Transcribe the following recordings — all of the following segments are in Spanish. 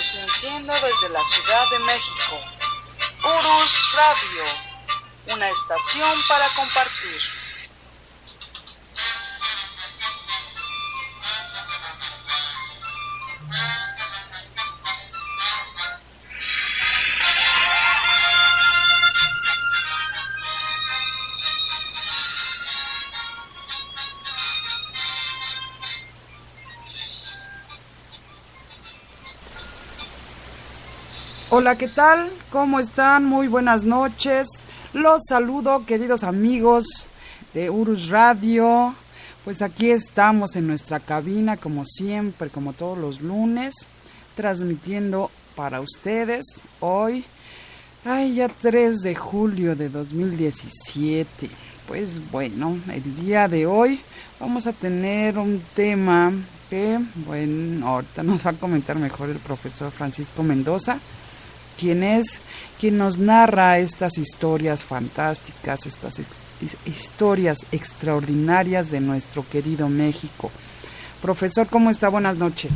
transmitiendo desde la Ciudad de México. Urus Radio, una estación para compartir. Hola, ¿qué tal? ¿Cómo están? Muy buenas noches. Los saludo, queridos amigos de Urus Radio. Pues aquí estamos en nuestra cabina, como siempre, como todos los lunes, transmitiendo para ustedes hoy, ya 3 de julio de 2017. Pues bueno, el día de hoy vamos a tener un tema que, bueno, ahorita nos va a comentar mejor el profesor Francisco Mendoza, quien nos narra estas historias fantásticas, estas historias extraordinarias de nuestro querido México. Profesor, ¿cómo está? Buenas noches.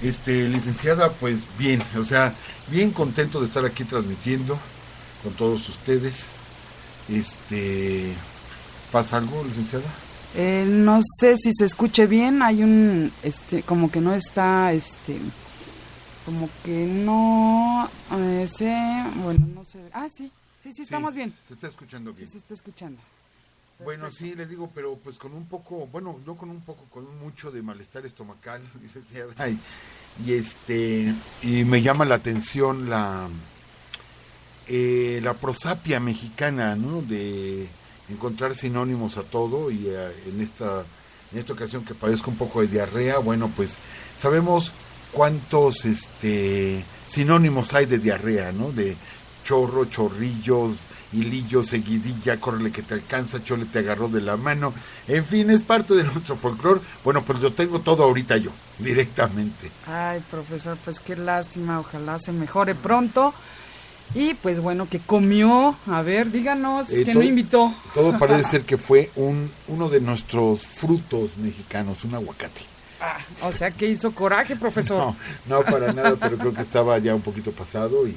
Licenciada, pues bien, bien contento de estar aquí transmitiendo con todos ustedes. ¿Pasa algo, licenciada? No sé si se escuche bien, hay un, como que no está, como que no, bueno, no sé. Sí, estamos bien. Se está escuchando bien. Sí, se está escuchando. Perfecto. Bueno, sí, le digo, pero pues con mucho de malestar estomacal, licenciada, y me llama la atención la prosapia mexicana, ¿no? De encontrar sinónimos a todo, y en esta ocasión que padezco un poco de diarrea, bueno, pues sabemos cuántos sinónimos hay de diarrea, ¿no? De chorro, chorrillos, hilillo, seguidilla, córrele que te alcanza, chole te agarró de la mano, en fin, es parte de nuestro folclore. Bueno, pues lo tengo todo ahorita yo, directamente. Ay, profesor, pues qué lástima, ojalá se mejore pronto. Y pues bueno, que comió, a ver, díganos, ¿quién lo invitó? Todo parece ser que fue uno de nuestros frutos mexicanos, un aguacate. O sea que hizo coraje, profesor. No, para nada, pero creo que estaba ya un poquito pasado y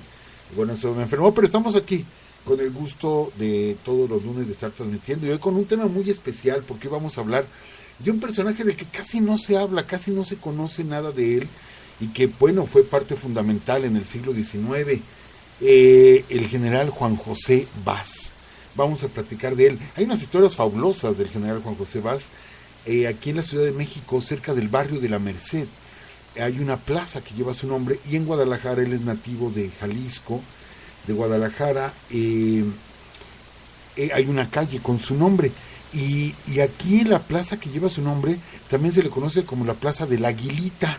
bueno, eso me enfermó, pero estamos aquí con el gusto de todos los lunes de estar transmitiendo, y hoy con un tema muy especial, porque vamos a hablar de un personaje del que casi no se habla, casi no se conoce nada de él, y que bueno, fue parte fundamental en el siglo XIX, el general Juan José Vaz. Vamos a platicar de él. Hay unas historias fabulosas del general Juan José Vaz. Aquí en la Ciudad de México, cerca del barrio de la Merced, hay una plaza que lleva su nombre, y en Guadalajara, él es nativo de Jalisco, de Guadalajara, hay una calle con su nombre, y aquí en la plaza que lleva su nombre también se le conoce como la Plaza de la Aguilita,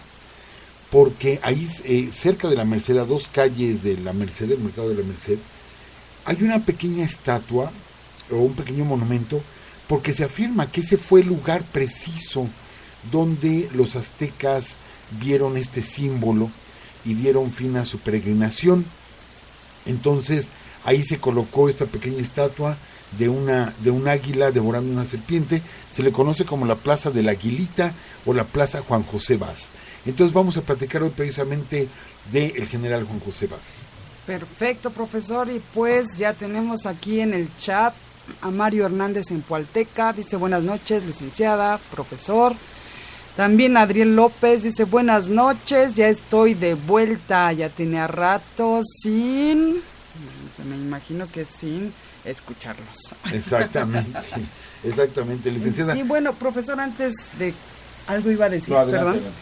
porque ahí cerca de la Merced, a 2 calles de la Merced, del mercado de la Merced, hay una pequeña estatua o un pequeño monumento, porque se afirma que ese fue el lugar preciso donde los aztecas vieron este símbolo y dieron fin a su peregrinación. Entonces ahí se colocó esta pequeña estatua de un águila devorando una serpiente. Se le conoce como la Plaza de la Aguilita o la Plaza Juan José Vaz. Entonces vamos a platicar hoy precisamente del general Juan José Vaz. Perfecto, profesor, y pues ya tenemos aquí en el chat a Mario Hernández en Pualteca, dice buenas noches, licenciada, profesor. También Adriel López dice buenas noches, ya estoy de vuelta, ya tenía rato me imagino que sin escucharlos. Exactamente, licenciada. Y bueno, profesor, antes de algo iba a decir, no, adelante, perdón.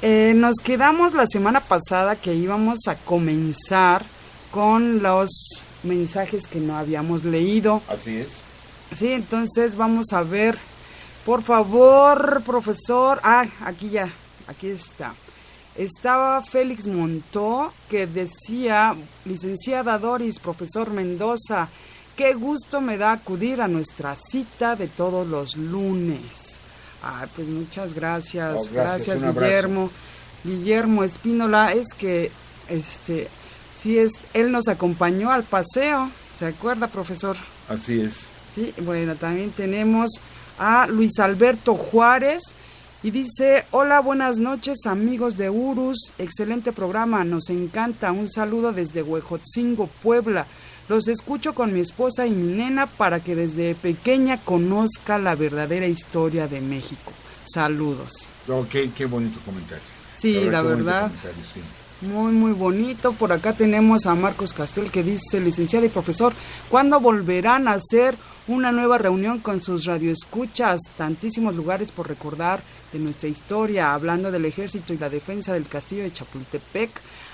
Adelante. Nos quedamos la semana pasada que íbamos a comenzar con los mensajes que no habíamos leído. Así es. Sí, entonces vamos a ver, por favor, profesor. Aquí está. Estaba Félix Montó, que decía, licenciada Doris, profesor Mendoza, qué gusto me da acudir a nuestra cita de todos los lunes. Pues muchas gracias. Gracias, Guillermo Espínola. Es que, él nos acompañó al paseo, ¿se acuerda, profesor? Así es. Sí, bueno, también tenemos a Luis Alberto Juárez, Y dice, hola, buenas noches amigos de Urus, excelente programa, nos encanta, un saludo desde Huejotzingo, Puebla. Los escucho con mi esposa y mi nena para que desde pequeña conozca la verdadera historia de México. Saludos. Ok, qué bonito comentario. Sí, la verdad. Sí. Muy, muy bonito. Por acá tenemos a Marcos Castel que dice, licenciado y profesor, ¿cuándo volverán a hacer una nueva reunión con sus radioescuchas? Tantísimos lugares por recordar de nuestra historia, hablando del ejército y la defensa del castillo de Chapultepec,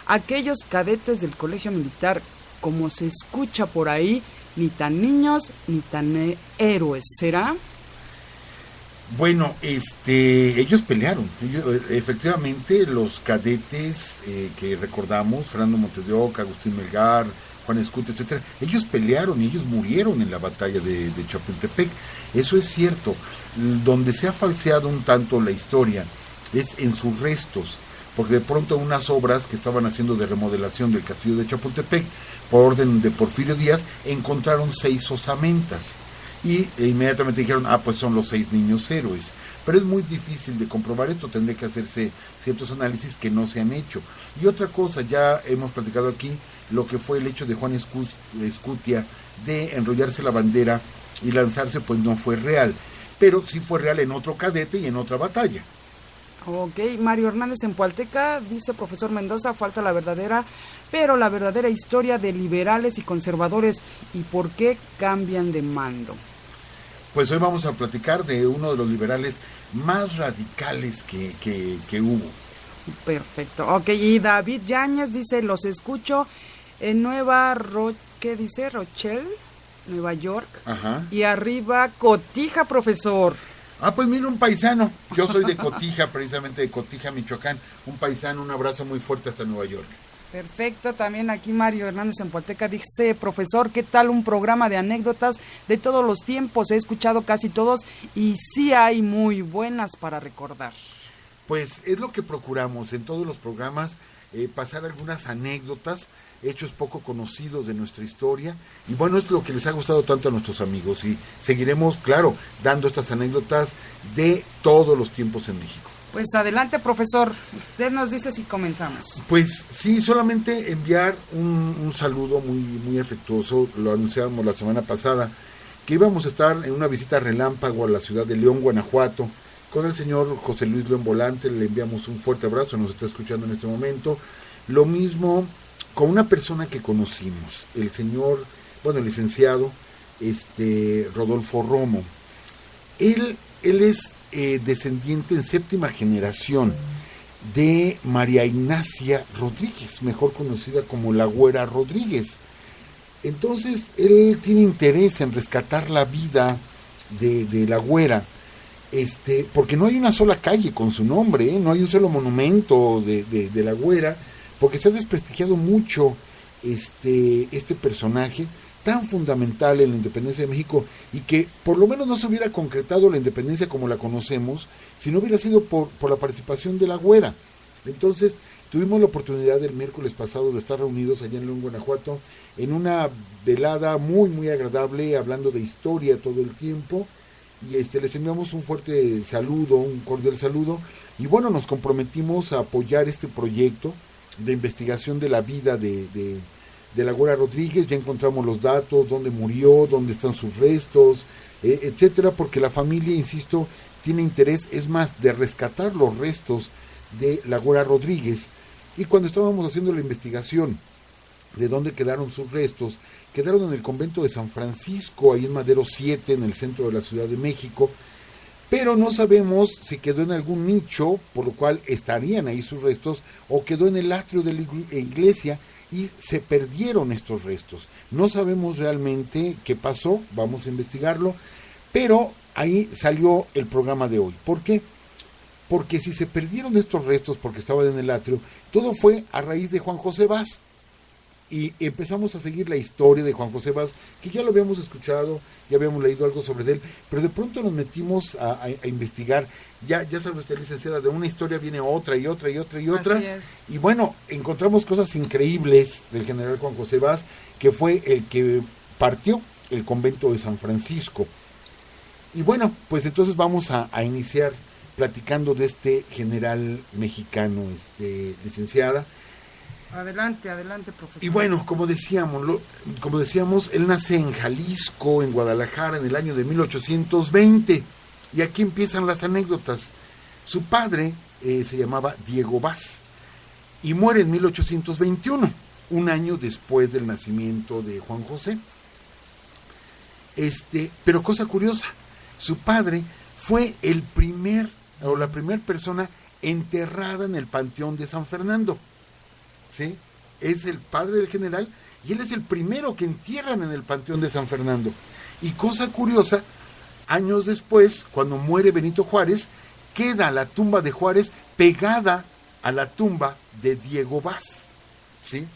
aquellos cadetes del colegio militar, como se escucha por ahí, ni tan niños ni tan héroes, ¿será? Bueno, ellos pelearon. Efectivamente, los cadetes que recordamos, Fernando Montes de Oca, Agustín Melgar, Juan Escutia, etcétera, ellos pelearon y ellos murieron en la batalla de Chapultepec. Eso es cierto. Donde se ha falseado un tanto la historia es en sus restos, porque de pronto unas obras que estaban haciendo de remodelación del castillo de Chapultepec, por orden de Porfirio Díaz, encontraron 6 osamentas. Y inmediatamente dijeron, pues son los 6 niños héroes. Pero es muy difícil de comprobar esto, tendría que hacerse ciertos análisis que no se han hecho. Y otra cosa, ya hemos platicado aquí lo que fue el hecho de Juan Escutia de enrollarse la bandera y lanzarse, pues no fue real. Pero sí fue real en otro cadete y en otra batalla. Ok, Mario Hernández en Pualteca dice, profesor Mendoza, falta la verdadera historia de liberales y conservadores y por qué cambian de mando. Pues hoy vamos a platicar de uno de los liberales más radicales que hubo. Perfecto. Ok, y David Yáñez dice, los escucho en ¿qué dice? Rochelle, Nueva York. Ajá. Y arriba Cotija, profesor. Pues mira, un paisano. Yo soy de Cotija, precisamente de Cotija, Michoacán. Un paisano, un abrazo muy fuerte hasta Nueva York. Perfecto, también aquí Mario Hernández en Pualteca dice, profesor, ¿qué tal un programa de anécdotas de todos los tiempos? He escuchado casi todos y sí hay muy buenas para recordar. Pues es lo que procuramos en todos los programas, pasar algunas anécdotas, hechos poco conocidos de nuestra historia, y bueno, es lo que les ha gustado tanto a nuestros amigos, y seguiremos, claro, dando estas anécdotas de todos los tiempos en México. Pues adelante, profesor, usted nos dice si comenzamos. Pues sí, solamente enviar un saludo muy, muy afectuoso. Lo anunciábamos la semana pasada, que íbamos a estar en una visita relámpago a la ciudad de León, Guanajuato, con el señor José Luis León Volante. Le enviamos un fuerte abrazo, nos está escuchando en este momento. Lo mismo con una persona que conocimos, el licenciado Rodolfo Romo. Él es descendiente en 7ª generación de María Ignacia Rodríguez, mejor conocida como la Güera Rodríguez. Entonces, él tiene interés en rescatar la vida de la Güera, porque no hay una sola calle con su nombre, no hay un solo monumento de la Güera, porque se ha desprestigiado mucho este personaje tan fundamental en la independencia de México, y que por lo menos no se hubiera concretado la independencia como la conocemos si no hubiera sido por la participación de la Güera. Entonces tuvimos la oportunidad el miércoles pasado de estar reunidos allá en León, Guanajuato, en una velada muy muy agradable, hablando de historia todo el tiempo, y les enviamos un fuerte saludo, un cordial saludo, y bueno, nos comprometimos a apoyar este proyecto de investigación de la vida de la Güera Rodríguez. Ya encontramos los datos, dónde murió, dónde están sus restos, etcétera, porque la familia, insisto, tiene interés, es más, de rescatar los restos de la Güera Rodríguez. Y cuando estábamos haciendo la investigación de dónde quedaron sus restos, quedaron en el convento de San Francisco, ahí en Madero 7, en el centro de la Ciudad de México, pero no sabemos si quedó en algún nicho, por lo cual estarían ahí sus restos, o quedó en el atrio de la iglesia, y se perdieron estos restos. No sabemos realmente qué pasó, vamos a investigarlo, pero ahí salió el programa de hoy. ¿Por qué? Porque si se perdieron estos restos porque estaban en el atrio, todo fue a raíz de Juan José Vaz. Y empezamos a seguir la historia de Juan José Vaz, que ya lo habíamos escuchado, ya habíamos leído algo sobre él, pero de pronto nos metimos a investigar. Ya sabe usted, licenciada, de una historia viene otra y otra y otra y otra. Así es. Y bueno, encontramos cosas increíbles del general Juan José Vaz, que fue el que partió el convento de San Francisco. Y bueno, pues entonces vamos a iniciar platicando de este general mexicano, licenciada. Adelante, profesor. Y bueno, como decíamos, él nace en Jalisco, en Guadalajara, en el año de 1820. Y aquí empiezan las anécdotas. Su padre se llamaba Diego Vaz y muere en 1821, un año después del nacimiento de Juan José. Pero cosa curiosa, su padre fue la primera persona enterrada en el Panteón de San Fernando. ¿Sí? Es el padre del general y él es el primero que entierran en el Panteón de San Fernando. Y cosa curiosa, años después, cuando muere Benito Juárez, queda la tumba de Juárez pegada a la tumba de Diego Vaz. ¿Sí?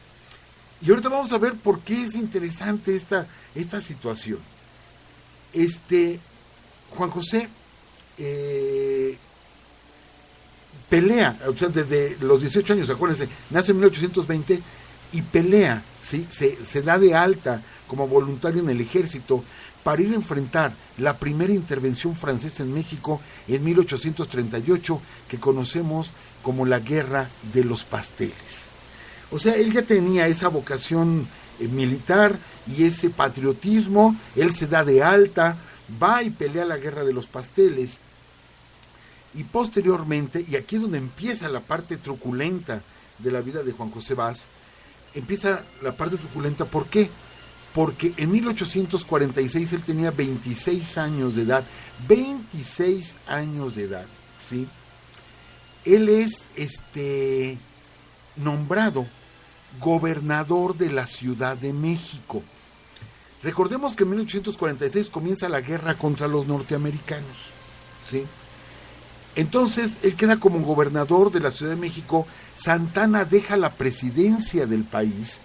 Y ahorita vamos a ver por qué es interesante esta situación. Juan José pelea, o sea, desde los 18 años, acuérdense, nace en 1820 y pelea, ¿sí? Se da de alta como voluntario en el ejército para ir a enfrentar la primera intervención francesa en México en 1838, que conocemos como la Guerra de los Pasteles. O sea, él ya tenía esa vocación militar y ese patriotismo, él se da de alta, va y pelea la Guerra de los Pasteles. Y posteriormente, y aquí es donde empieza la parte truculenta de la vida de Juan José Vaz, empieza la parte truculenta, ¿por qué? Porque en 1846 él tenía 26 años de edad, 26 años de edad, ¿sí? Él es nombrado gobernador de la Ciudad de México. Recordemos que en 1846 comienza la guerra contra los norteamericanos, ¿sí? Entonces, él queda como gobernador de la Ciudad de México. Santana deja la presidencia del país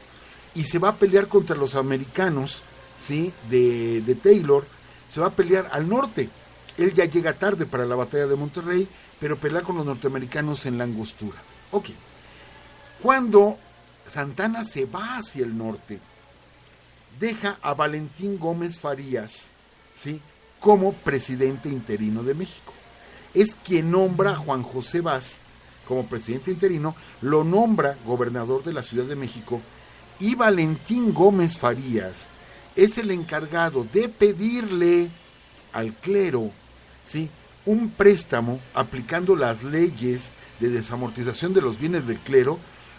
y se va a pelear contra los americanos, ¿sí? de Taylor, se va a pelear al norte. Él ya llega tarde para la batalla de Monterrey, pero pelea con los norteamericanos en la Angostura. Ok. Cuando Santana se va hacia el norte, deja a Valentín Gómez Farías, ¿sí? como presidente interino de México. Es quien nombra a Juan José Vaz como presidente interino, lo nombra gobernador de la Ciudad de México, y Valentín Gómez Farías es el encargado de pedirle al clero, ¿sí? un préstamo, aplicando las leyes de desamortización de los bienes del clero,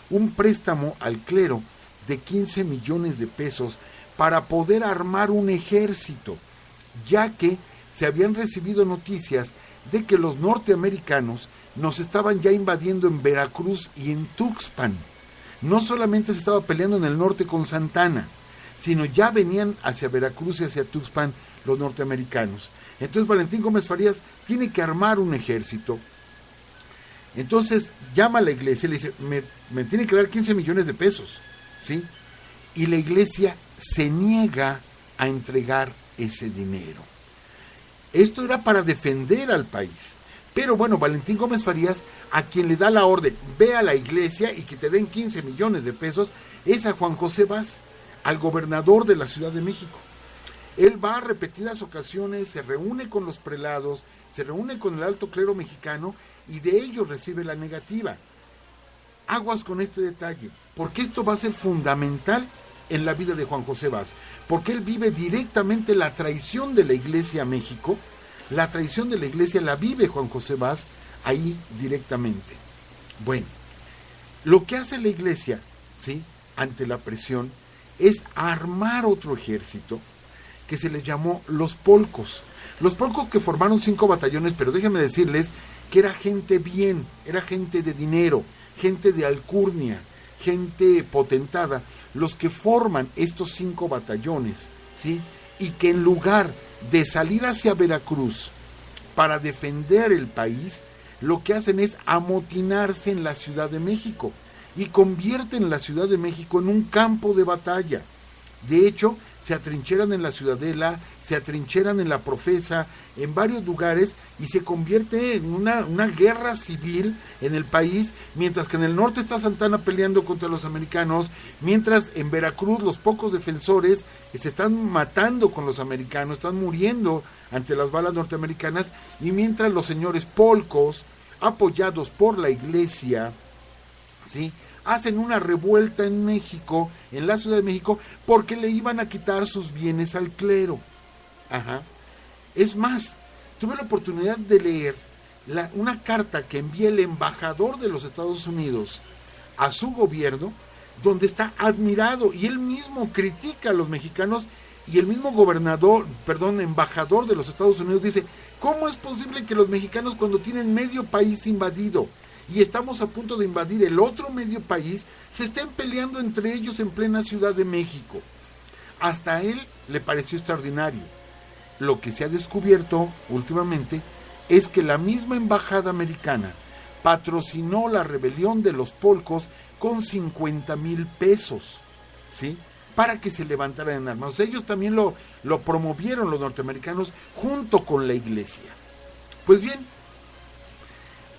un préstamo al clero de 15 millones de pesos para poder armar un ejército, ya que se habían recibido noticias de que los norteamericanos nos estaban ya invadiendo en Veracruz y en Tuxpan. No solamente se estaba peleando en el norte con Santana, sino ya venían hacia Veracruz y hacia Tuxpan los norteamericanos. Entonces Valentín Gómez Farías tiene que armar un ejército. Entonces llama a la iglesia y le dice, me tiene que dar 15 millones de pesos, ¿sí? Y la iglesia se niega a entregar ese dinero. Esto era para defender al país. Pero bueno, Valentín Gómez Farías, a quien le da la orden, ve a la iglesia y que te den 15 millones de pesos, es a Juan José Vaz, al gobernador de la Ciudad de México. Él va a repetidas ocasiones, se reúne con los prelados, se reúne con el alto clero mexicano y de ellos recibe la negativa. Aguas con este detalle, porque esto va a ser fundamental en la vida de Juan José Vaz, porque él vive directamente la traición de la iglesia a México. La traición de la iglesia la vive Juan José Vaz ahí directamente. Bueno, lo que hace la iglesia, ¿sí?, ante la presión, es armar otro ejército que se les llamó los polcos. Los polcos, que formaron 5 batallones, pero déjenme decirles que era gente bien, era gente de dinero, gente de alcurnia, gente potentada, los que forman estos 5 batallones, ¿sí? Y que en lugar de salir hacia Veracruz para defender el país, lo que hacen es amotinarse en la Ciudad de México y convierten la Ciudad de México en un campo de batalla. De hecho, se atrincheran en la Ciudadela, se atrincheran en la Profesa, en varios lugares, y se convierte en una guerra civil en el país, mientras que en el norte está Santa Anna peleando contra los americanos, mientras en Veracruz los pocos defensores se están matando con los americanos, están muriendo ante las balas norteamericanas, y mientras los señores polcos, apoyados por la iglesia, ¿sí?, hacen una revuelta en México, en la Ciudad de México, porque le iban a quitar sus bienes al clero. Ajá. Es más, tuve la oportunidad de leer una carta que envía el embajador de los Estados Unidos a su gobierno, donde está admirado, y él mismo critica a los mexicanos, y el mismo embajador de los Estados Unidos dice, ¿cómo es posible que los mexicanos, cuando tienen medio país invadido, y estamos a punto de invadir el otro medio país, se estén peleando entre ellos en plena Ciudad de México? Hasta a él le pareció extraordinario. Lo que se ha descubierto últimamente es que la misma embajada americana patrocinó la rebelión de los polcos con 50,000 pesos, ¿sí?, para que se levantaran en armas. O sea, ellos también lo promovieron, los norteamericanos, junto con la iglesia. Pues bien,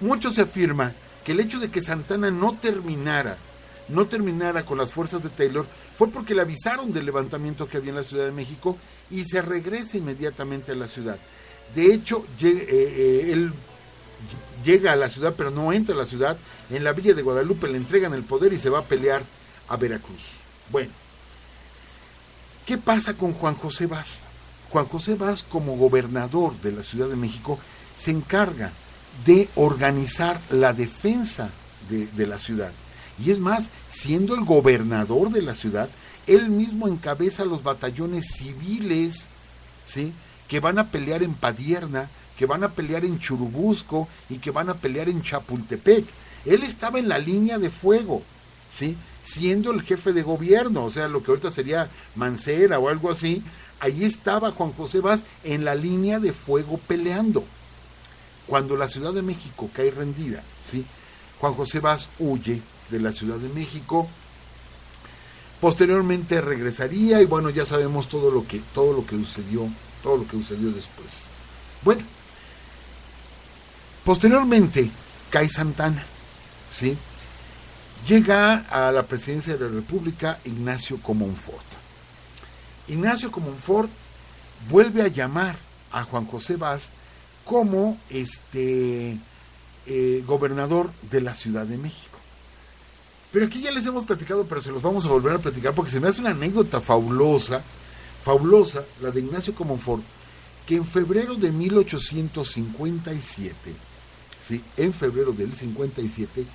mucho se afirma que el hecho de que Santa Anna no terminara con las fuerzas de Taylor fue porque le avisaron del levantamiento que había en la Ciudad de México y se regresa inmediatamente a la ciudad. De hecho, él llega a la ciudad, pero no entra a la ciudad. En la Villa de Guadalupe le entregan el poder y se va a pelear a Veracruz. Bueno, ¿qué pasa con Juan José Vaz? Juan José Vaz, como gobernador de la Ciudad de México, se encarga de organizar la defensa de la ciudad. Y es más, siendo el gobernador de la ciudad, él mismo encabeza los batallones civiles, ¿sí?, que van a pelear en Padierna, que van a pelear en Churubusco y que van a pelear en Chapultepec. Él estaba en la línea de fuego, ¿sí?, siendo el jefe de gobierno, o sea, lo que ahorita sería Mancera o algo así. Ahí estaba Juan José Vaz en la línea de fuego peleando. Cuando la Ciudad de México cae rendida, ¿sí?, Juan José Vaz huye de la Ciudad de México. Posteriormente regresaría y bueno, ya sabemos todo lo que sucedió después. Bueno, posteriormente cae Santa Anna, ¿sí? Llega a la presidencia de la República Ignacio Comonfort. Ignacio Comonfort vuelve a llamar a Juan José Vaz como gobernador de la Ciudad de México. Pero aquí ya les hemos platicado, pero se los vamos a volver a platicar porque se me hace una anécdota fabulosa, la de Ignacio Comonfort, que en febrero de 1857, ¿sí?, en febrero del 57,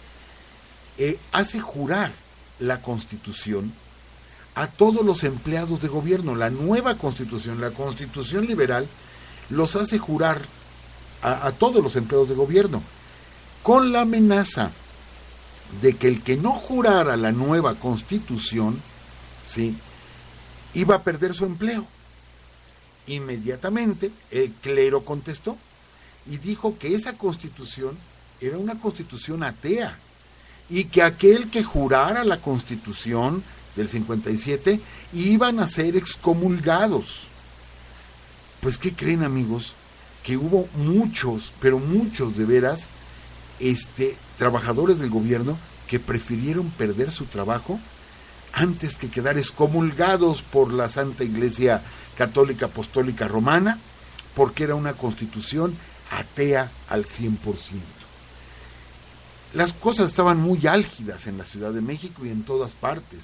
hace jurar la Constitución a todos los empleados de gobierno. La nueva Constitución, la Constitución liberal, los hace jurar a todos los empleados de gobierno, con la amenaza de que el que no jurara la nueva Constitución, ¿sí?, iba a perder su empleo. Inmediatamente el clero contestó y dijo que esa Constitución era una Constitución atea y que aquel que jurara la Constitución del 57 iban a ser excomulgados. Pues, ¿qué creen, amigos? Que hubo muchos, pero muchos de veras, trabajadores del gobierno que prefirieron perder su trabajo antes que quedar excomulgados por la Santa Iglesia Católica Apostólica Romana, porque era una constitución atea al 100%. Las cosas estaban muy álgidas en la Ciudad de México y en todas partes,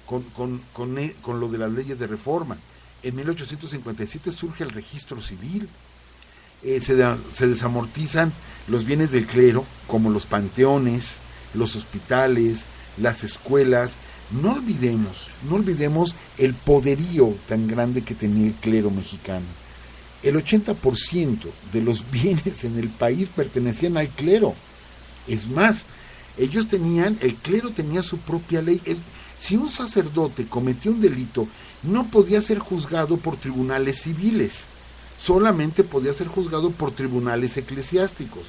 con lo de las leyes de reforma. En 1857 surge el registro civil, se desamortizan los bienes del clero, como los panteones, los hospitales, las escuelas. No olvidemos el poderío tan grande que tenía el clero mexicano. El 80% de los bienes en el país pertenecían al clero. Es más, el clero tenía su propia ley. Si un sacerdote cometió un delito, no podía ser juzgado por tribunales civiles, solamente podía ser juzgado por tribunales eclesiásticos.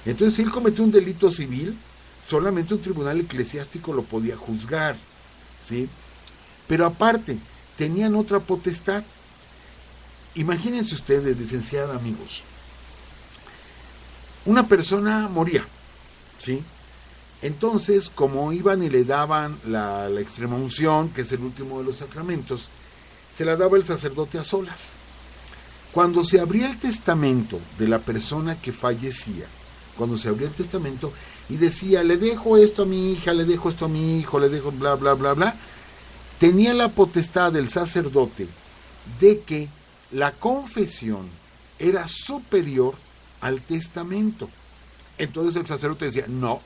Entonces, si él cometió un delito civil, solamente un tribunal eclesiástico lo podía juzgar, ¿sí? Pero aparte, tenían otra potestad. Imagínense ustedes, licenciada, amigos, una persona moría, ¿sí? Entonces, como iban y le daban la extrema unción, que es el último de los sacramentos, se la daba el sacerdote a solas. Cuando se abría el testamento de la persona que fallecía, cuando se abría el testamento y decía, le dejo esto a mi hija, le dejo esto a mi hijo, le dejo bla, bla, bla, bla, tenía la potestad del sacerdote de que la confesión era superior al testamento. Entonces el sacerdote decía, no,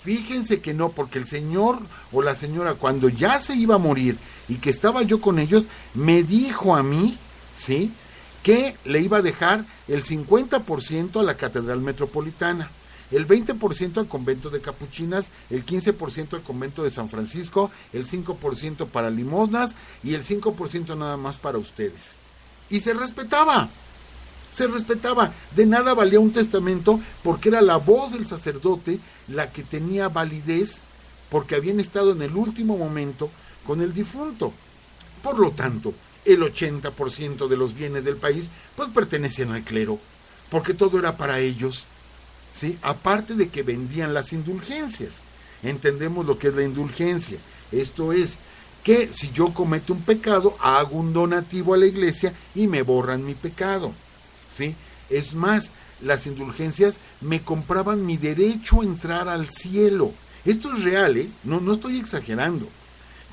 fíjense que no, porque el señor o la señora, cuando ya se iba a morir y que estaba yo con ellos, me dijo a mí, ¿sí?, que le iba a dejar el 50% a la Catedral Metropolitana, el 20% al convento de Capuchinas, el 15% al convento de San Francisco, el 5% para limosnas y el 5% nada más para ustedes. Y se respetaba. De nada valía un testamento porque era la voz del sacerdote la que tenía validez, porque habían estado en el último momento con el difunto. Por lo tanto, el 80% de los bienes del país pues pertenecían al clero, porque todo era para ellos, ¿sí? Aparte de que vendían las indulgencias. Entendemos lo que es la indulgencia. Esto es que si yo cometo un pecado, hago un donativo a la iglesia y me borran mi pecado, ¿sí? Es más, las indulgencias me compraban mi derecho a entrar al cielo. Esto es real, ¿eh? No estoy exagerando.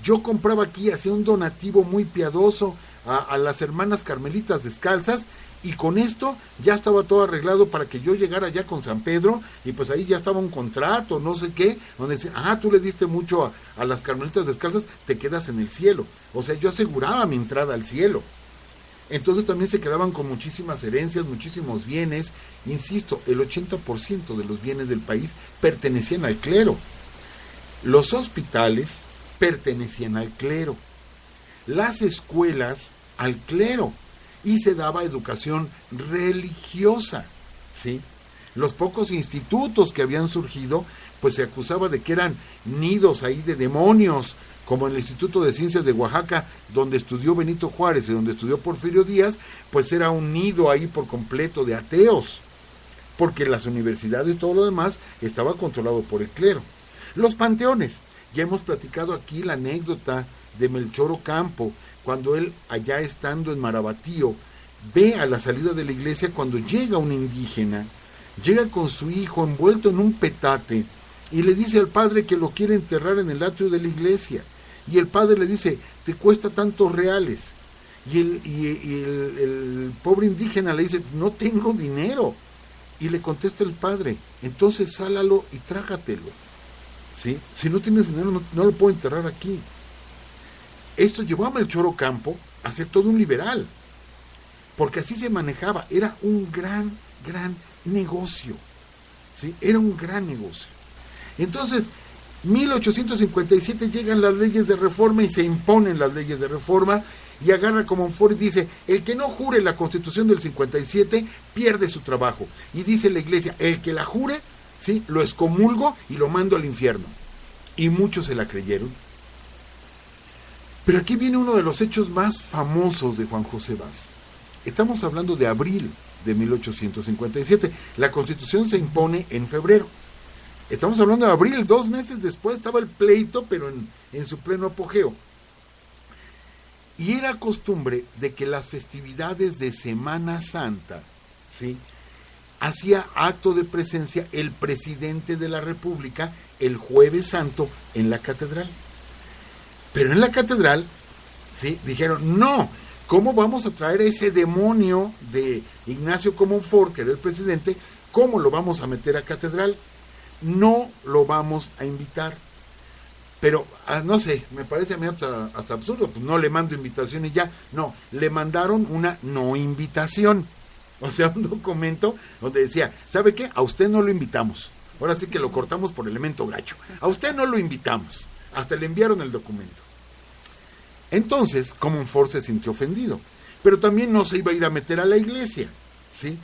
Yo compraba aquí, hacía un donativo muy piadoso a las hermanas carmelitas descalzas, y con esto ya estaba todo arreglado para que yo llegara ya con San Pedro, y pues ahí ya estaba un contrato, no sé qué, donde decía, tú le diste mucho a las carmelitas descalzas, te quedas en el cielo. O sea, yo aseguraba mi entrada al cielo. Entonces también se quedaban con muchísimas herencias, muchísimos bienes. Insisto, el 80% de los bienes del país pertenecían al clero. Los hospitales pertenecían al clero. Las escuelas al clero. Y se daba educación religiosa, ¿sí? Los pocos institutos que habían surgido, pues se acusaba de que eran nidos ahí de demonios, como el Instituto de Ciencias de Oaxaca, donde estudió Benito Juárez y donde estudió Porfirio Díaz, pues era un nido ahí por completo de ateos, porque las universidades y todo lo demás estaba controlado por el clero. Los panteones, ya hemos platicado aquí la anécdota de Melchor Ocampo, cuando él, allá estando en Marabatío, ve a la salida de la iglesia cuando llega un indígena, llega con su hijo envuelto en un petate, y le dice al padre que lo quiere enterrar en el atrio de la iglesia, y el padre le dice, te cuesta tantos reales, y el pobre indígena le dice, no tengo dinero, y le contesta el padre, entonces sálalo y trágatelo, ¿sí? Si no tienes dinero no lo puedo enterrar aquí. Esto llevó a Melchor Ocampo a ser todo un liberal, porque así se manejaba, era un gran negocio, ¿sí? Era un gran negocio. Entonces, 1857 llegan las leyes de reforma y se imponen las leyes de reforma, y agarra como Ford y dice, el que no jure la Constitución del 57 pierde su trabajo, y dice la iglesia, el que la jure, ¿sí?, lo excomulgo y lo mando al infierno. Y muchos se la creyeron. Pero aquí viene uno de los hechos más famosos de Juan José Vaz. Estamos hablando de abril de 1857. La Constitución se impone en febrero. Estamos hablando de abril, 2 meses después estaba el pleito, pero en su pleno apogeo. Y era costumbre de que las festividades de Semana Santa, ¿sí?, hacía acto de presencia el presidente de la República el Jueves Santo en la catedral. Pero en la catedral, ¿sí?, dijeron, no, ¿cómo vamos a traer a ese demonio de Ignacio Comonfort, que era el presidente, cómo lo vamos a meter a catedral? No lo vamos a invitar. Pero, no sé, me parece a mí hasta absurdo, pues no le mando invitación y ya. No, le mandaron una no invitación. O sea, un documento donde decía, ¿sabe qué? A usted no lo invitamos. Ahora sí que lo cortamos por elemento gacho. A usted no lo invitamos. Hasta le enviaron el documento. Entonces, Comonfort se sintió ofendido, pero también no se iba a ir a meter a la iglesia, ¿sí?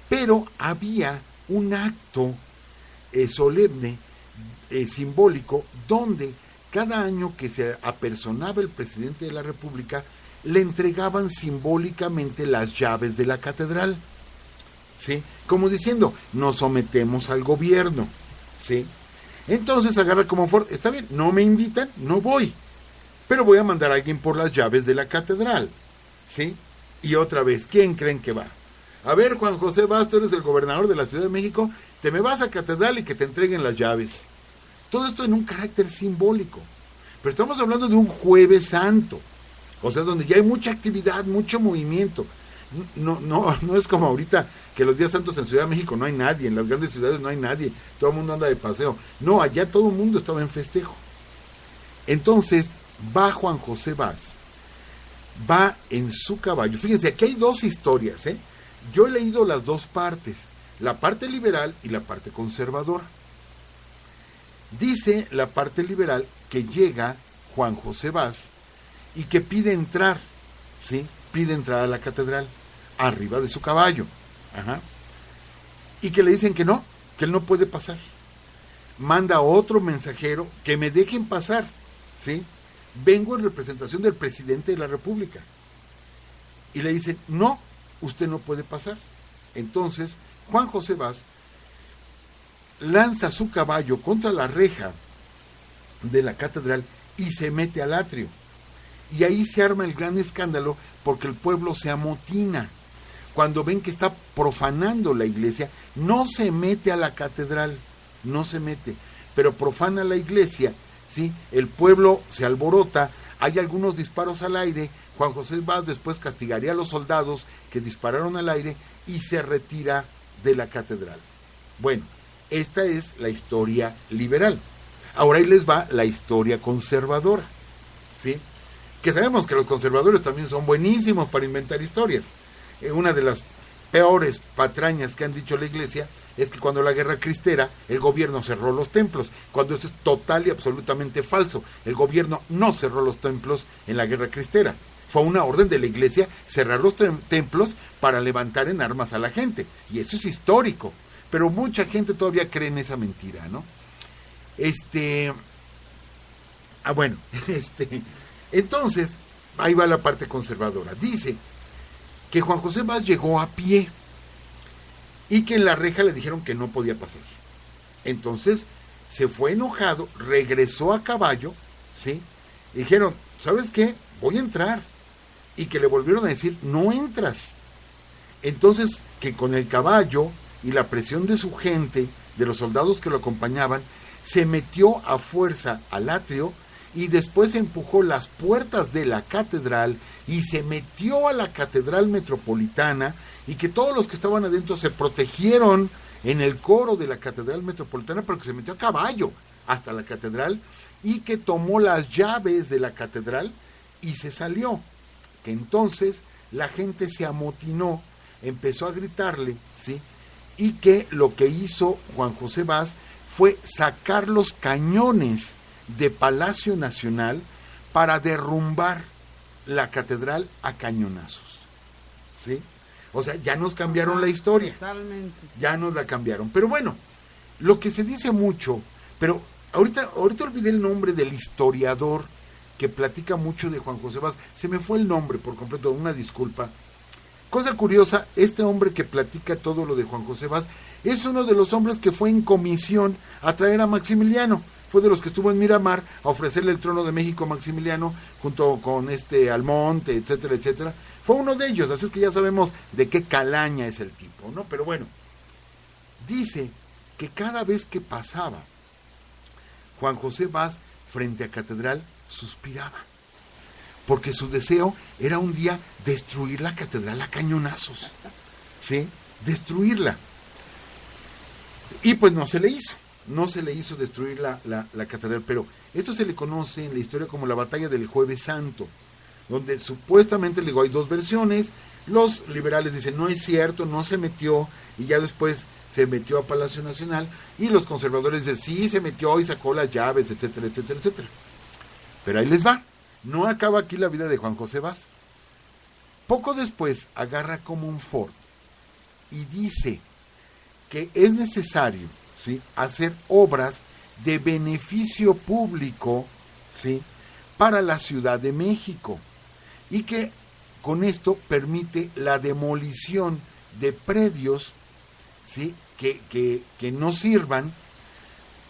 Pero había un acto solemne, simbólico, donde cada año que se apersonaba el presidente de la República, le entregaban simbólicamente las llaves de la catedral, ¿sí? Como diciendo, nos sometemos al gobierno, ¿sí? Entonces agarra como está bien, no me invitan, no voy, pero voy a mandar a alguien por las llaves de la catedral, ¿sí? Y otra vez, ¿quién creen que va? A ver, Juan José Vaz, tú eres el gobernador de la Ciudad de México, te me vas a catedral y que te entreguen las llaves. Todo esto en un carácter simbólico. Pero estamos hablando de un Jueves Santo, o sea, donde ya hay mucha actividad, mucho movimiento. No es como ahorita que los días santos en Ciudad de México no hay nadie, en las grandes ciudades no hay nadie, todo el mundo anda de paseo. No, allá todo el mundo estaba en festejo. Entonces va Juan José Vaz, va en su caballo. Fíjense, aquí hay dos historias, ¿eh? Yo he leído las dos partes, la parte liberal y la parte conservadora. Dice la parte liberal que llega Juan José Vaz y que pide entrar, ¿sí? Pide entrar a la catedral, arriba de su caballo. Ajá. Y que le dicen que no, que él no puede pasar. Manda a otro mensajero que me dejen pasar, ¿sí? Vengo en representación del presidente de la República. Y le dicen, no, usted no puede pasar. Entonces, Juan José Vaz lanza su caballo contra la reja de la catedral y se mete al atrio. Y ahí se arma el gran escándalo porque el pueblo se amotina. Cuando ven que está profanando la iglesia, no se mete a la catedral, no se mete, pero profana la iglesia, ¿sí? El pueblo se alborota, hay algunos disparos al aire. Juan José Vaz después castigaría a los soldados que dispararon al aire y se retira de la catedral. Bueno, esta es la historia liberal. Ahora ahí les va la historia conservadora, ¿sí? Que sabemos que los conservadores también son buenísimos para inventar historias. Una de las peores patrañas que han dicho la iglesia es que cuando la guerra cristera, el gobierno cerró los templos, cuando eso es total y absolutamente falso. El gobierno no cerró los templos en la guerra cristera. Fue una orden de la iglesia cerrar los templos para levantar en armas a la gente. Y eso es histórico. Pero mucha gente todavía cree en esa mentira, ¿no? Entonces, ahí va la parte conservadora. Dice que Juan José Vaz llegó a pie y que en la reja le dijeron que no podía pasar. Entonces, se fue enojado, regresó a caballo, ¿sí? Y dijeron, ¿sabes qué? Voy a entrar. Y que le volvieron a decir, no entras. Entonces, que con el caballo y la presión de su gente, de los soldados que lo acompañaban, se metió a fuerza al atrio y después empujó las puertas de la catedral y se metió a la catedral metropolitana, y que todos los que estaban adentro se protegieron en el coro de la catedral metropolitana, pero que se metió a caballo hasta la catedral y que tomó las llaves de la catedral y se salió. Que entonces la gente se amotinó, empezó a gritarle, ¿sí? Y que lo que hizo Juan José Vaz fue sacar los cañones de Palacio Nacional para derrumbar la catedral a cañonazos, ¿sí? O sea, ya nos cambiaron la historia. Totalmente. Ya nos la cambiaron. Pero bueno, lo que se dice mucho, pero ahorita olvidé el nombre del historiador que platica mucho de Juan José Vaz. Se me fue el nombre por completo, una disculpa. Cosa curiosa, este hombre que platica todo lo de Juan José Vaz es uno de los hombres que fue en comisión a traer a Maximiliano. Fue de los que estuvo en Miramar a ofrecerle el trono de México a Maximiliano, junto con Almonte, etcétera, etcétera. Fue uno de ellos, así es que ya sabemos de qué calaña es el tipo, ¿no? Pero bueno, dice que cada vez que pasaba Juan José Vaz frente a catedral, suspiraba, porque su deseo era un día destruir la catedral a cañonazos, ¿sí? Destruirla. Y pues no se le hizo destruir la catedral, pero esto se le conoce en la historia como la batalla del Jueves Santo, donde supuestamente, le digo, hay dos versiones. Los liberales dicen, no es cierto, no se metió, y ya después se metió a Palacio Nacional, y los conservadores dicen, sí, se metió y sacó las llaves, etcétera, etcétera, etcétera. Pero ahí les va, no acaba aquí la vida de Juan José Vaz. Poco después agarra Comonfort y dice que es necesario, ¿sí?, hacer obras de beneficio público, ¿sí?, para la Ciudad de México, y que con esto permite la demolición de predios, ¿sí?, que no sirvan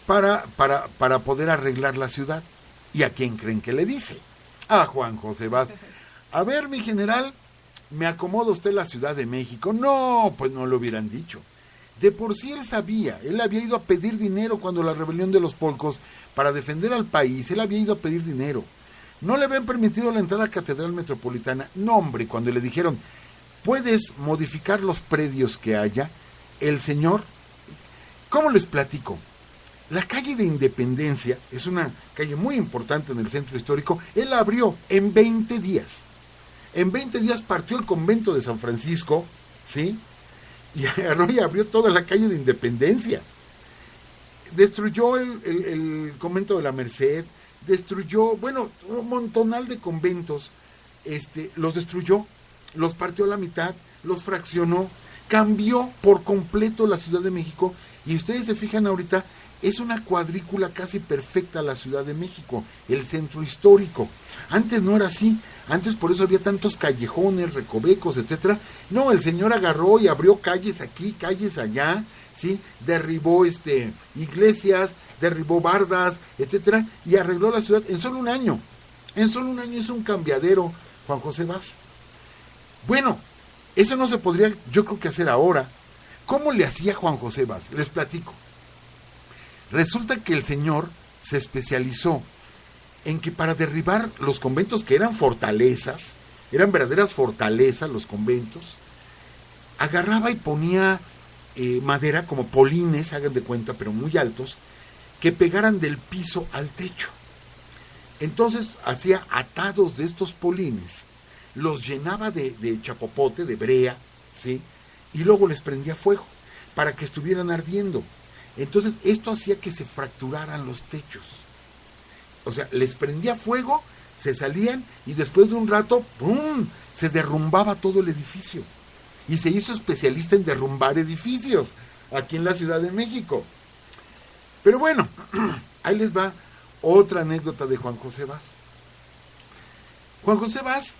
para poder arreglar la ciudad. ¿Y a quién creen que le dice? A Juan José Vaz. A ver, mi general, ¿me acomoda usted la Ciudad de México? No, pues no lo hubieran dicho. De por sí él sabía, él había ido a pedir dinero cuando la rebelión de los Polcos, para defender al país, él había ido a pedir dinero. No le habían permitido la entrada a Catedral Metropolitana. No, hombre, cuando le dijeron, puedes modificar los predios que haya, el señor, ¿cómo les platico? La calle de Independencia es una calle muy importante en el centro histórico. Él la abrió en 20 días. En 20 días partió el convento de San Francisco, ¿sí?, y agarró y abrió toda la calle de Independencia. Destruyó el convento de la Merced, destruyó, bueno, un montonal de conventos, los destruyó, los partió a la mitad, los fraccionó, cambió por completo la Ciudad de México, y ustedes se fijan ahorita, es una cuadrícula casi perfecta la Ciudad de México, el centro histórico. Antes no era así, antes por eso había tantos callejones, recovecos, etcétera. No, el señor agarró y abrió calles aquí, calles allá, ¿sí?, derribó iglesias, derribó bardas, etcétera, y arregló la ciudad en solo un año. En solo un año hizo un cambiadero Juan José Vaz. Bueno, eso no se podría, yo creo, que hacer ahora. ¿Cómo le hacía Juan José Vaz? Les platico. Resulta que el señor se especializó en que para derribar los conventos, que eran fortalezas, eran verdaderas fortalezas los conventos, agarraba y ponía madera como polines, hagan de cuenta, pero muy altos, que pegaran del piso al techo. Entonces hacía atados de estos polines, los llenaba de chapopote, de brea, ¿sí?, y luego les prendía fuego para que estuvieran ardiendo. Entonces esto hacía que se fracturaran los techos. O sea, les prendía fuego, se salían y después de un rato, ¡pum!, se derrumbaba todo el edificio. Y se hizo especialista en derrumbar edificios aquí en la Ciudad de México. Pero bueno, ahí les va otra anécdota de Juan José Vaz. Juan José Vaz,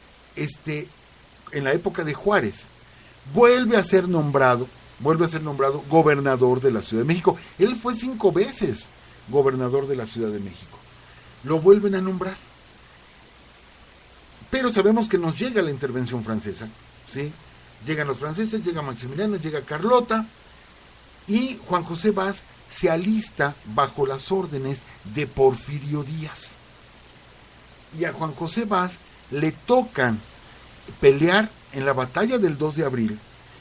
en la época de Juárez, vuelve a ser nombrado gobernador de la Ciudad de México. Él fue 5 veces gobernador de la Ciudad de México. Lo vuelven a nombrar. Pero sabemos que nos llega la intervención francesa, ¿sí? Llegan los franceses, llega Maximiliano, llega Carlota, y Juan José Vaz se alista bajo las órdenes de Porfirio Díaz. Y a Juan José Vaz le tocan pelear en la batalla del 2 de abril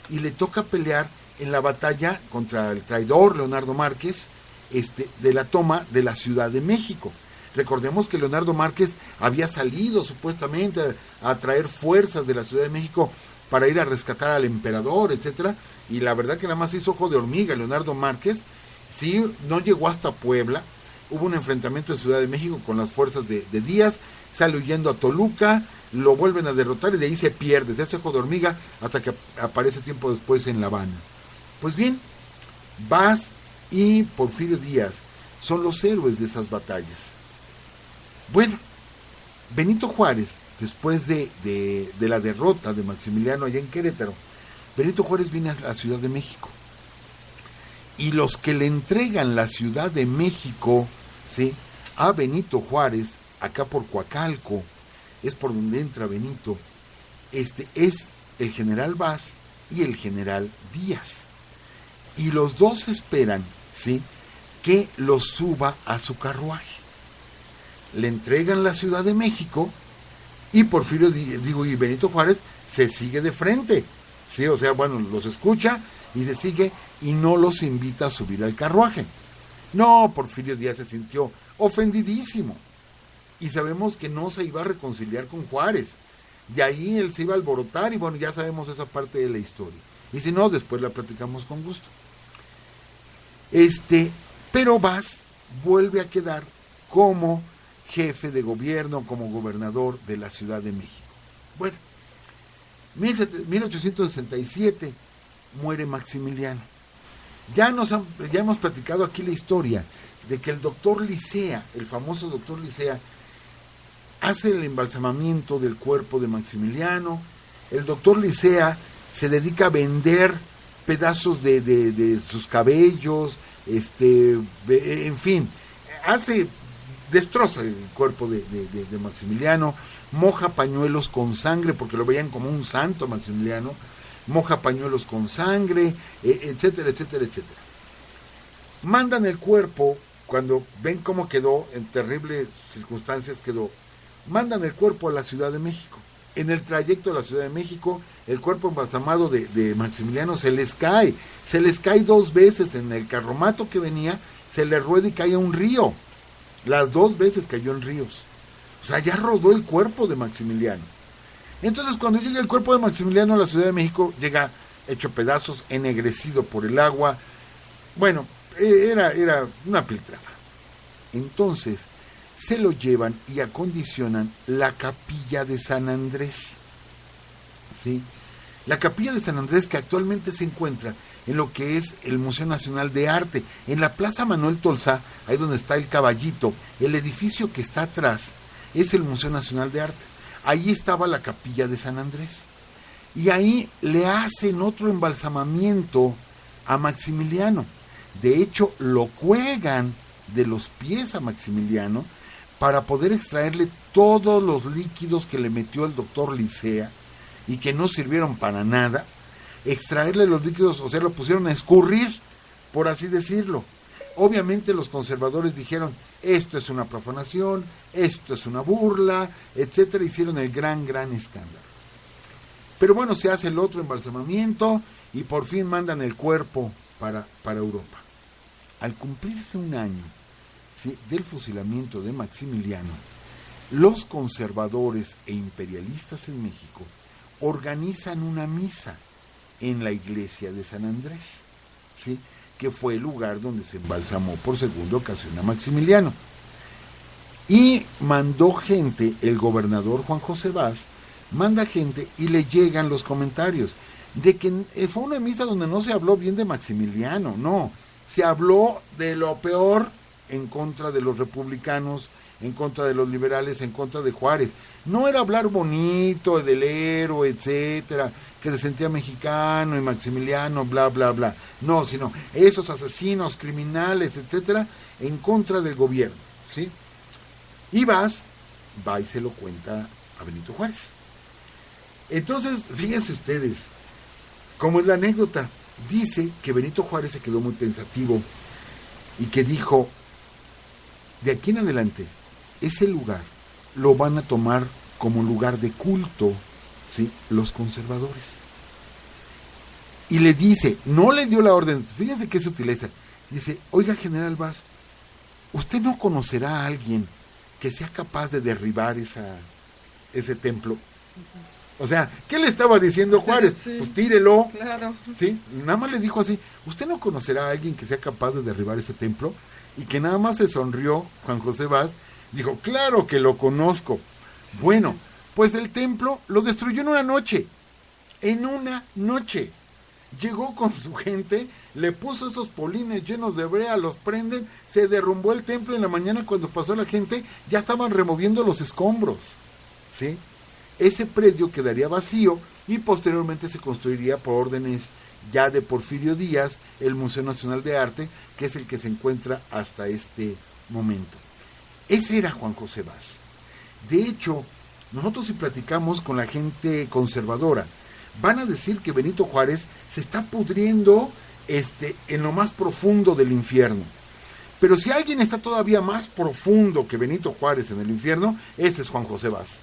y le toca pelear en la batalla contra el traidor Leonardo Márquez, de la toma de la Ciudad de México. Recordemos que Leonardo Márquez había salido supuestamente a traer fuerzas de la Ciudad de México para ir a rescatar al emperador, etcétera, y la verdad que nada más hizo ojo de hormiga Leonardo Márquez. Sí, no llegó hasta Puebla, hubo un enfrentamiento en Ciudad de México con las fuerzas de Díaz, sale huyendo a Toluca, lo vuelven a derrotar y de ahí se pierde, se hace ojo de hormiga hasta que aparece tiempo después en La Habana. Pues bien, Vaz y Porfirio Díaz son los héroes de esas batallas. Bueno, Benito Juárez, después de la derrota de Maximiliano allá en Querétaro, Benito Juárez viene a la Ciudad de México. Y los que le entregan la Ciudad de México, ¿sí?, a Benito Juárez, acá por Coacalco, es por donde entra Benito, es el general Vaz y el general Díaz. Y los dos esperan, ¿sí?, que los suba a su carruaje. Le entregan la Ciudad de México y y Benito Juárez se sigue de frente, ¿sí? O sea, bueno, los escucha y se sigue y no los invita a subir al carruaje. No, Porfirio Díaz se sintió ofendidísimo y sabemos que no se iba a reconciliar con Juárez. De ahí él se iba a alborotar y bueno, ya sabemos esa parte de la historia. Y si no, después la platicamos con gusto. Pero Vaz vuelve a quedar como jefe de gobierno, como gobernador de la Ciudad de México. Bueno, 1867 muere Maximiliano. Ya hemos platicado aquí la historia de que el doctor Licea, el famoso doctor Licea, hace el embalsamamiento del cuerpo de Maximiliano. El doctor Licea se dedica a vender pedazos de sus cabellos, en fin, destroza el cuerpo de Maximiliano, moja pañuelos con sangre, porque lo veían como un santo Maximiliano, moja pañuelos con sangre, etcétera, etcétera, etcétera. Mandan el cuerpo, cuando ven cómo quedó, en terribles circunstancias quedó, mandan el cuerpo a la Ciudad de México. En el trayecto de la Ciudad de México, el cuerpo embalsamado de Maximiliano se les cae 2 veces en el carromato que venía, se le rueda y cae a un río. Las 2 veces cayó en ríos. O sea, ya rodó el cuerpo de Maximiliano. Entonces, cuando llega el cuerpo de Maximiliano a la Ciudad de México, llega hecho pedazos, ennegrecido por el agua. Bueno, era una piltrafa. Entonces, se lo llevan y acondicionan la capilla de San Andrés. ¿Sí? La capilla de San Andrés, que actualmente se encuentra en lo que es el Museo Nacional de Arte, en la Plaza Manuel Tolsá, ahí donde está el caballito, el edificio que está atrás es el Museo Nacional de Arte. Ahí estaba la capilla de San Andrés. Y ahí le hacen otro embalsamamiento a Maximiliano. De hecho, lo cuelgan de los pies a Maximiliano para poder extraerle todos los líquidos que le metió el doctor Licea y que no sirvieron para nada. Extraerle los líquidos, o sea, lo pusieron a escurrir, por así decirlo. Obviamente los conservadores dijeron, esto es una profanación, esto es una burla, etcétera, hicieron el gran escándalo. Pero bueno, se hace el otro embalsamamiento y por fin mandan el cuerpo para Europa. Al cumplirse 1 año, ¿sí?, del fusilamiento de Maximiliano, los conservadores e imperialistas en México organizan una misa en la iglesia de San Andrés, ¿sí?, que fue el lugar donde se embalsamó por segunda ocasión a Maximiliano. Y mandó gente, el gobernador Juan José Vaz, manda gente y le llegan los comentarios de que fue una misa donde no se habló bien de Maximiliano, no, se habló de lo peor en contra de los republicanos, en contra de los liberales, en contra de Juárez. No era hablar bonito del héroe, etcétera, que se sentía mexicano y Maximiliano, bla, bla, bla. No, sino esos asesinos, criminales, etcétera, en contra del gobierno, ¿sí? Y va y se lo cuenta a Benito Juárez. Entonces, fíjense ustedes, cómo es la anécdota. Dice que Benito Juárez se quedó muy pensativo y que dijo, de aquí en adelante, ese lugar lo van a tomar como lugar de culto, ¿sí?, los conservadores. Y le dice, no le dio la orden, fíjense qué sutileza, dice, oiga, general Vaz, ¿usted no conocerá a alguien que sea capaz de derribar ese templo? O sea, ¿qué le estaba diciendo Juárez? Sí, pues tírelo. Claro. ¿Sí? Nada más le dijo así, ¿usted no conocerá a alguien que sea capaz de derribar ese templo? Y que nada más se sonrió Juan José Vaz, dijo, claro que lo conozco. Sí. Bueno, pues el templo lo destruyó en una noche. En una noche. Llegó con su gente, le puso esos polines llenos de brea, los prenden, se derrumbó el templo. En la mañana, cuando pasó la gente, ya estaban removiendo los escombros, ¿sí? Ese predio quedaría vacío y posteriormente se construiría por órdenes ya de Porfirio Díaz el Museo Nacional de Arte, que es el que se encuentra hasta este momento. Ese era Juan José Vaz. De hecho, nosotros si platicamos con la gente conservadora, van a decir que Benito Juárez se está pudriendo en lo más profundo del infierno. Pero si alguien está todavía más profundo que Benito Juárez en el infierno, ese es Juan José Vaz.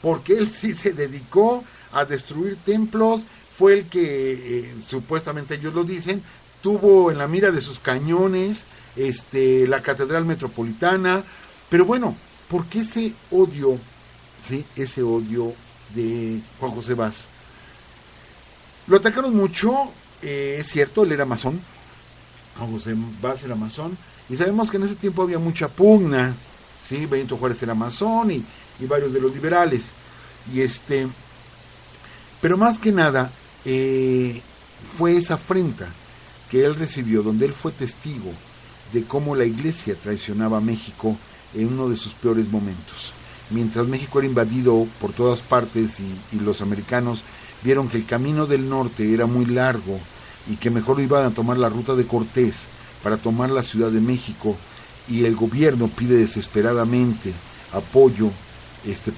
Porque él sí se dedicó a destruir templos, fue el que, supuestamente ellos lo dicen, tuvo en la mira de sus cañones la Catedral Metropolitana. Pero bueno, ¿por qué ese odio, sí, ese odio de Juan José Vaz? Lo atacaron mucho, es cierto, él era masón, Juan José Vaz era masón, y sabemos que en ese tiempo había mucha pugna, ¿sí? Benito Juárez era masón y varios de los liberales, pero más que nada fue esa afrenta que él recibió, donde él fue testigo de cómo la iglesia traicionaba a México en uno de sus peores momentos. mientras México era invadido por todas partes y los americanos vieron que el camino del norte era muy largo y que mejor iban a tomar la ruta de Cortés para tomar la Ciudad de México, y el gobierno pide desesperadamente apoyo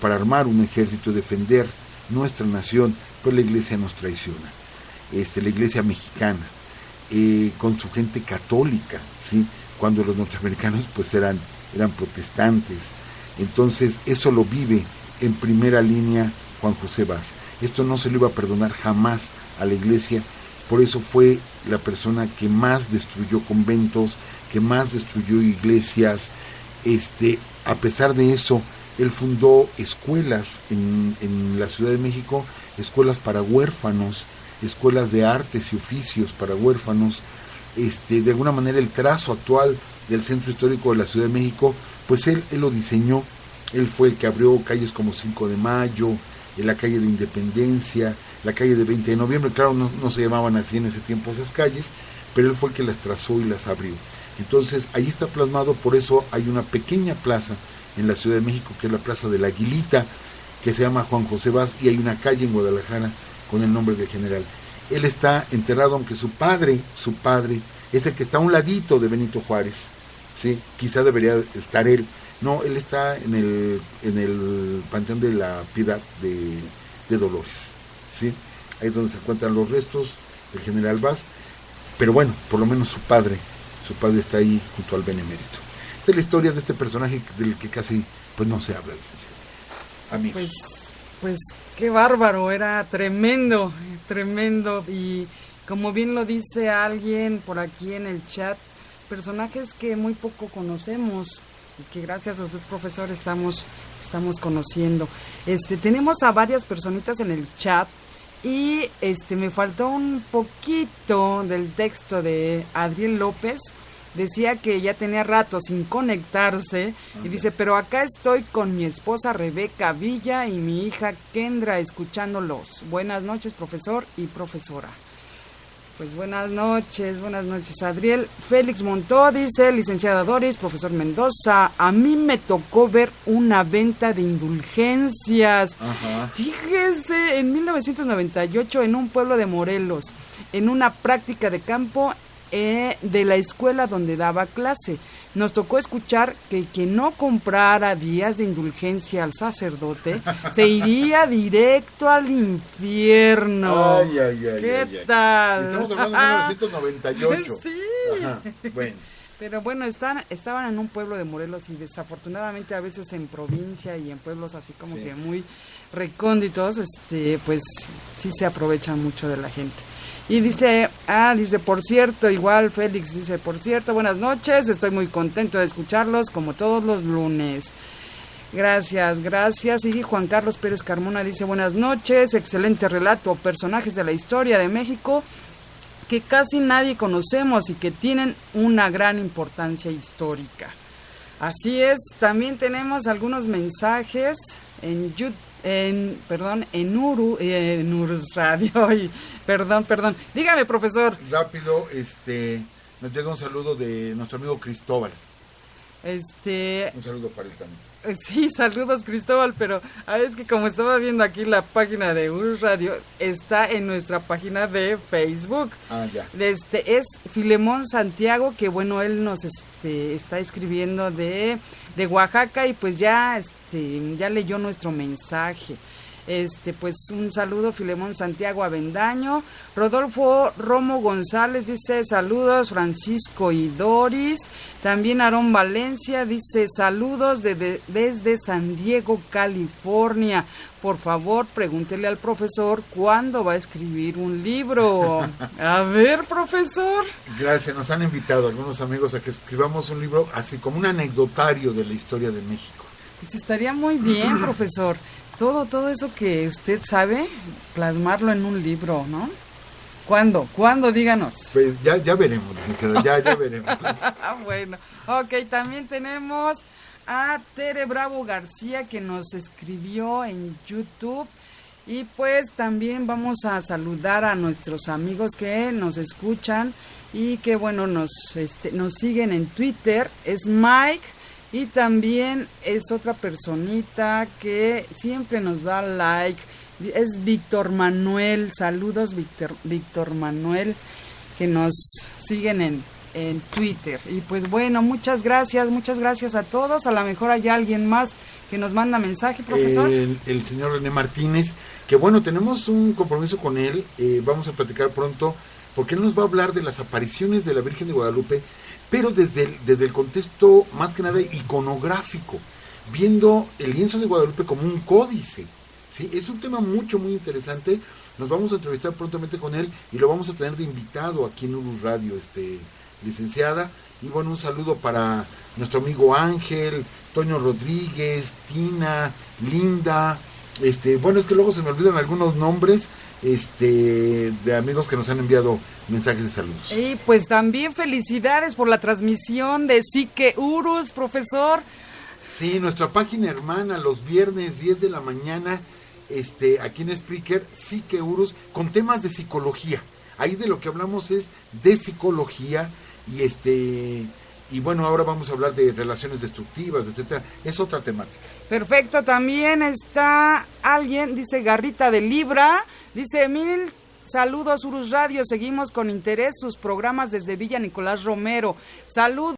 para armar un ejército y defender nuestra nación, pues la iglesia nos traiciona, la iglesia mexicana, con su gente católica, ¿sí? Cuando los norteamericanos pues eran protestantes. Entonces eso lo vive en primera línea Juan José Vaz. Esto no se lo iba a perdonar jamás a la iglesia, por eso fue la persona que más destruyó conventos, que más destruyó iglesias. A pesar de eso, él fundó escuelas en la Ciudad de México, escuelas para huérfanos, escuelas de artes y oficios para huérfanos. De alguna manera el trazo actual del centro histórico de la Ciudad de México, pues él lo diseñó. Él fue el que abrió calles como 5 de Mayo, la calle de Independencia, la calle de 20 de Noviembre, claro, no se llamaban así en ese tiempo esas calles, pero él fue el que las trazó y las abrió. Entonces ahí está plasmado, por eso hay una pequeña plaza en la Ciudad de México, que es la Plaza de la Aguilita, que se llama Juan José Vaz, y hay una calle en Guadalajara con el nombre del general. Él está enterrado, aunque su padre es el que está a un ladito de Benito Juárez, ¿sí? Quizá debería estar él. No, él está en el Panteón de la Piedad de Dolores, ¿sí? Ahí es donde se encuentran los restos del general Vaz, pero bueno, por lo menos su padre está ahí junto al benemérito. Esta es la historia de este personaje del que casi pues no se habla, licenciado. Amigos. Pues qué bárbaro, era tremendo, y como bien lo dice alguien por aquí en el chat, personajes que muy poco conocemos y que gracias a usted, profesor, estamos conociendo. Tenemos a varias personitas en el chat y me faltó un poquito del texto de Adriel López. Decía que ya tenía rato sin conectarse y dice, pero acá estoy con mi esposa Rebeca Villa y mi hija Kendra escuchándolos. Buenas noches, profesor y profesora. Pues buenas noches, Adriel. Félix Montó dice, licenciada Doris, profesor Mendoza, a mí me tocó ver una venta de indulgencias. Ajá. Fíjese, en 1998 en un pueblo de Morelos, en una práctica de campo de la escuela donde daba clase. Nos tocó escuchar que quien no comprara días de indulgencia al sacerdote se iría directo al infierno. ¿Qué tal? Estamos hablando de 1998. Sí. Ajá, bueno. Pero bueno, estaban en un pueblo de Morelos y desafortunadamente a veces en provincia y en pueblos así como que muy recónditos, pues sí se aprovechan mucho de la gente. Y dice, por cierto, igual Félix dice, por cierto, buenas noches, estoy muy contento de escucharlos como todos los lunes. Gracias. Y Juan Carlos Pérez Carmona dice, buenas noches, excelente relato, personajes de la historia de México que casi nadie conocemos y que tienen una gran importancia histórica. Así es, también tenemos algunos mensajes en YouTube. En Urus Radio. Perdón. Dígame, profesor. Rápido, nos llega un saludo de nuestro amigo Cristóbal. Un saludo para él también. Sí, saludos, Cristóbal, pero es que como estaba viendo aquí la página de Urus Radio, está en nuestra página de Facebook. Ya. Es Filemón Santiago, que bueno, él nos está escribiendo de Oaxaca y pues ya leyó nuestro mensaje. Pues un saludo, Filemón Santiago Avendaño. Rodolfo Romo González dice, saludos, Francisco y Doris. También Aarón Valencia dice, saludos desde San Diego, California. Por favor, pregúntele al profesor cuándo va a escribir un libro. A ver, profesor. Gracias, nos han invitado algunos amigos a que escribamos un libro así como un anecdotario de la historia de México. Pues estaría muy bien, profesor. Todo eso que usted sabe, plasmarlo en un libro, ¿no? ¿Cuándo? Díganos. Pues ya veremos, licenciada, ya veremos. Bueno, ok, también tenemos a Tere Bravo García que nos escribió en YouTube. Y pues también vamos a saludar a nuestros amigos que nos escuchan y que bueno, nos siguen en Twitter. Es Mike Y también es otra personita que siempre nos da like, es Víctor Manuel. Saludos Víctor Manuel, que nos siguen en Twitter. Y pues bueno, muchas gracias a todos. A lo mejor hay alguien más que nos manda mensaje, profesor. El señor René Martínez, que bueno, tenemos un compromiso con él, vamos a platicar pronto, porque él nos va a hablar de las apariciones de la Virgen de Guadalupe, pero desde el contexto más que nada iconográfico, viendo el lienzo de Guadalupe como un códice, ¿sí? Es un tema muy interesante. Nos vamos a entrevistar prontamente con él y lo vamos a tener de invitado aquí en Urus Radio, licenciada. Y bueno, un saludo para nuestro amigo Ángel, Toño Rodríguez, Tina, Linda. Bueno, es que luego se me olvidan algunos nombres de amigos que nos han enviado mensajes de saludos. Y pues también felicidades por la transmisión de Psique Urus, profesor. Sí, nuestra página hermana, los viernes 10 de la mañana, aquí en Spreaker, Psique Urus, con temas de psicología. Ahí de lo que hablamos es de psicología y bueno, ahora vamos a hablar de relaciones destructivas, etcétera. Es otra temática. Perfecto, también está alguien, dice Garrita de Libra, dice 1000 saludos Urus Radio, seguimos con interés sus programas desde Villa Nicolás Romero. Saludos.